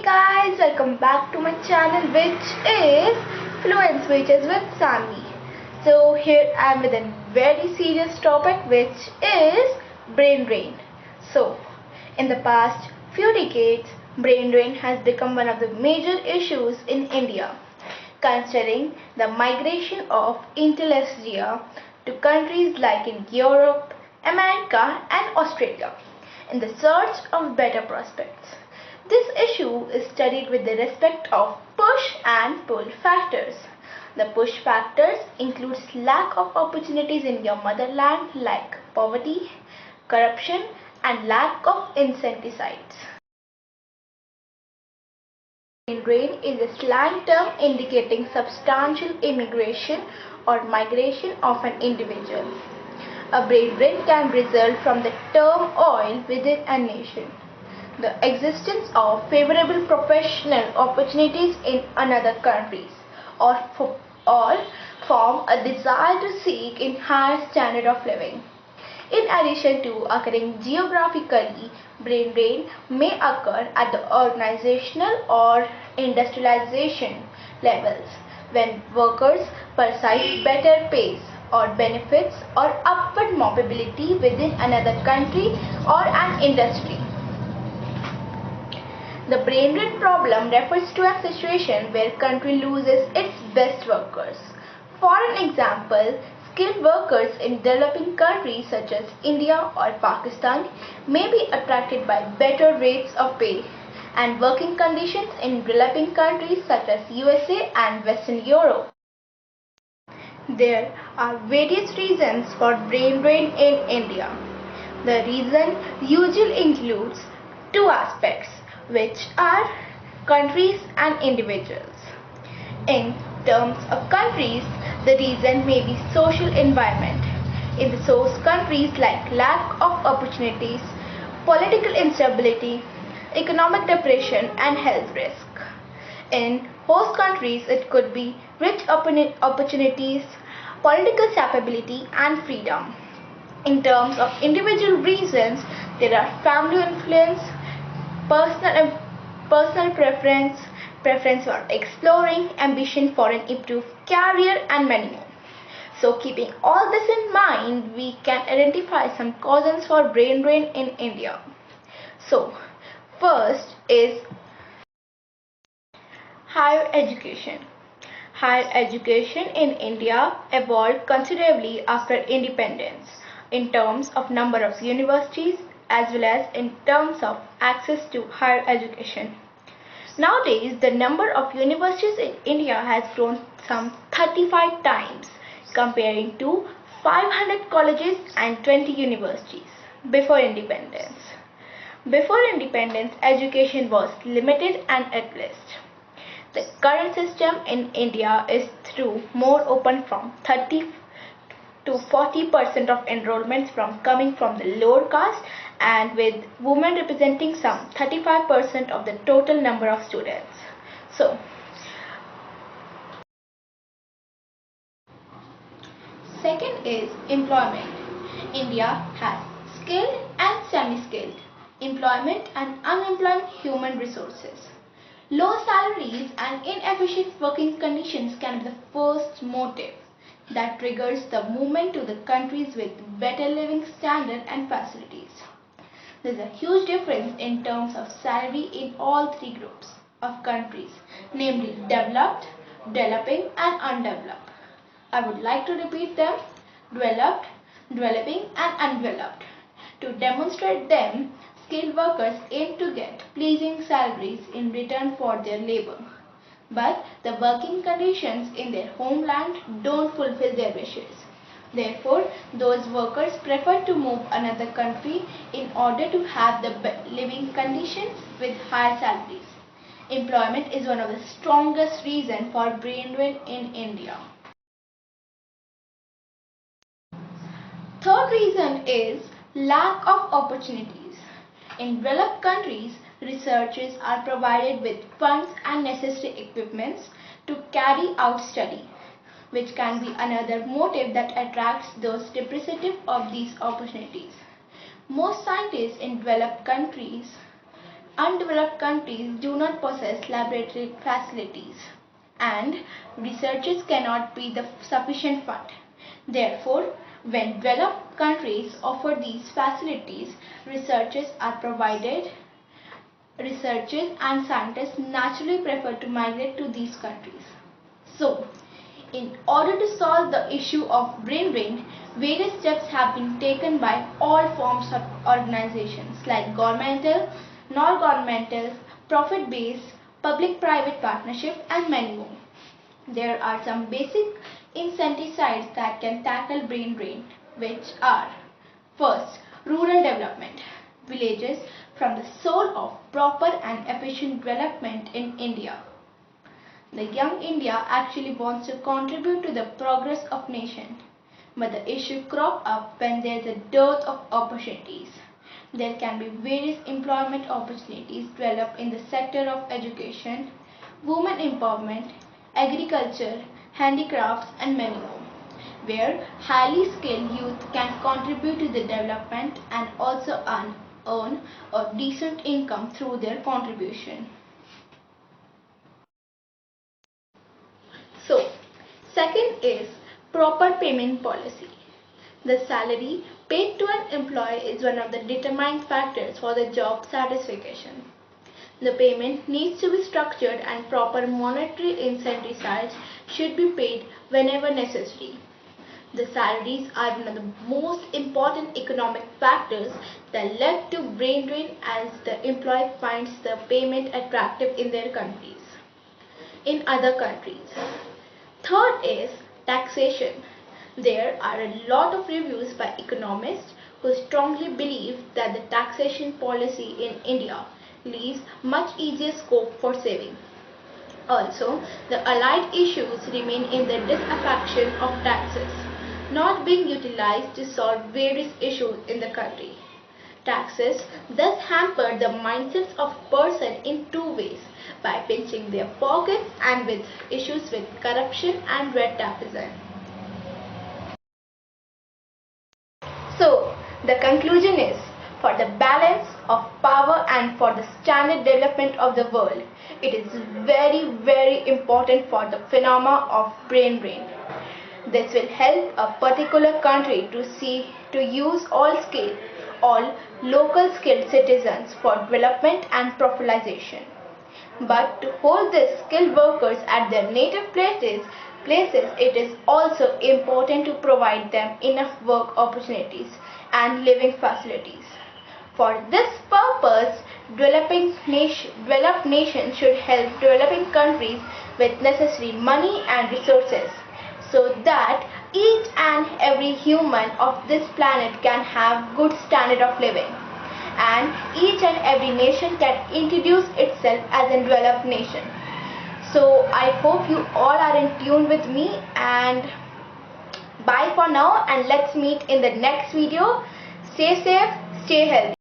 guys, welcome back to my channel which is Fluent Switches with Sami. So here I am with a very serious topic which is brain drain. So in the past few decades, brain drain has become one of the major issues in India, considering the migration of intellectuals to countries like in Europe, America and Australia in the search of better prospects. This issue is studied with the respect of push and pull factors. The push factors includes lack of opportunities in your motherland like poverty, corruption and lack of insecticides. Brain drain is a slang term indicating substantial immigration or migration of an individual. A brain drain can result from the turmoil within a nation, the existence of favorable professional opportunities in another countries, or from a desire to seek in higher standard of living. In addition to occurring geographically, brain drain may occur at the organizational or industrialization levels when workers pursue better pays or benefits or upward mobility within another country or an industry. The brain drain problem refers to a situation where country loses its best workers. For an example, skilled workers in developing countries such as India or Pakistan may be attracted by better rates of pay and working conditions in developing countries such as USA and Western Europe. There are various reasons for brain drain in India. The reason usually includes two aspects, which are countries and individuals. In terms of countries, the reason may be social environment. In the source countries like lack of opportunities, political instability, economic depression and health risk. In host countries, it could be rich opportunities, political stability and freedom. In terms of individual reasons, there are family influence, personal preference for exploring, ambition for an improved career and many more. So keeping all this in mind, we can identify some causes for brain drain in India. So first is higher education. Higher education in India evolved considerably after independence in terms of number of universities as well as in terms of access to higher education. Nowadays, the number of universities in India has grown some 35 times, comparing to 500 colleges and 20 universities before independence. Before independence, education was limited and at least. The current system in India is through more open from 30 to 40% of enrollments coming from the lower caste and with women representing some 35% of the total number of students. So, second is employment. India has skilled and semi-skilled employment and unemployed human resources. Low salaries and inefficient working conditions can be the first motive that triggers the movement to the countries with better living standard and facilities. There is a huge difference in terms of salary in all three groups of countries, namely developed, developing and undeveloped. I would like to repeat them: developed, developing and undeveloped. To demonstrate them, skilled workers aim to get pleasing salaries in return for their labor, but the working conditions in their homeland don't fulfill their wishes. Therefore, those workers prefer to move another country in order to have the living conditions with higher salaries. Employment is one of the strongest reasons for brain drain in India. Third reason is lack of opportunities. In developed countries, researchers are provided with funds and necessary equipments to carry out study, which can be another motive that attracts those depreciative of these opportunities. Most scientists in developed countries undeveloped countries do not possess laboratory facilities and researchers cannot be the sufficient fund. Therefore, when developed countries offer these facilities, researchers are provided. Researchers and scientists naturally prefer to migrate to these countries. So, in order to solve the issue of brain drain, various steps have been taken by all forms of organizations like governmental, non-governmental, profit-based, public-private partnership and many more. There are some basic insecticides that can tackle brain drain, which are: first, rural development. Villages from the soul of proper and efficient development in India. The young India actually wants to contribute to the progress of nation, but the issue crop up when there is a dearth of opportunities. There can be various employment opportunities developed in the sector of education, women empowerment, agriculture, handicrafts and many more, where highly skilled youth can contribute to the development and also earn a decent income through their contribution. So, second is proper payment policy. The salary paid to an employee is one of the determining factors for the job satisfaction. The payment needs to be structured and proper monetary incentives should be paid whenever necessary. The salaries are one of the most important economic factors that led to brain drain as the employee finds the payment attractive in their countries. In other countries. Third is taxation. There are a lot of reviews by economists who strongly believe that the taxation policy in India leaves much easier scope for saving. Also, the allied issues remain in the disaffection of taxes, not being utilized to solve various issues in the country. Taxes thus hamper the mindsets of person in two ways, by pinching their pockets and with issues with corruption and red tapeism. So, the conclusion is, for the balance of power and for the standard development of the world, it is very important for the phenomena of brain drain. This will help a particular country to use all local skilled citizens for development and professionalization. But to hold these skilled workers at their native places, it is also important to provide them enough work opportunities and living facilities. For this purpose, developed nations should help developing countries with necessary money and resources, so that each and every human of this planet can have good standard of living, and each and every nation can introduce itself as a developed nation. So I hope you all are in tune with me, and bye for now, and let's meet in the next video. Stay safe, stay healthy.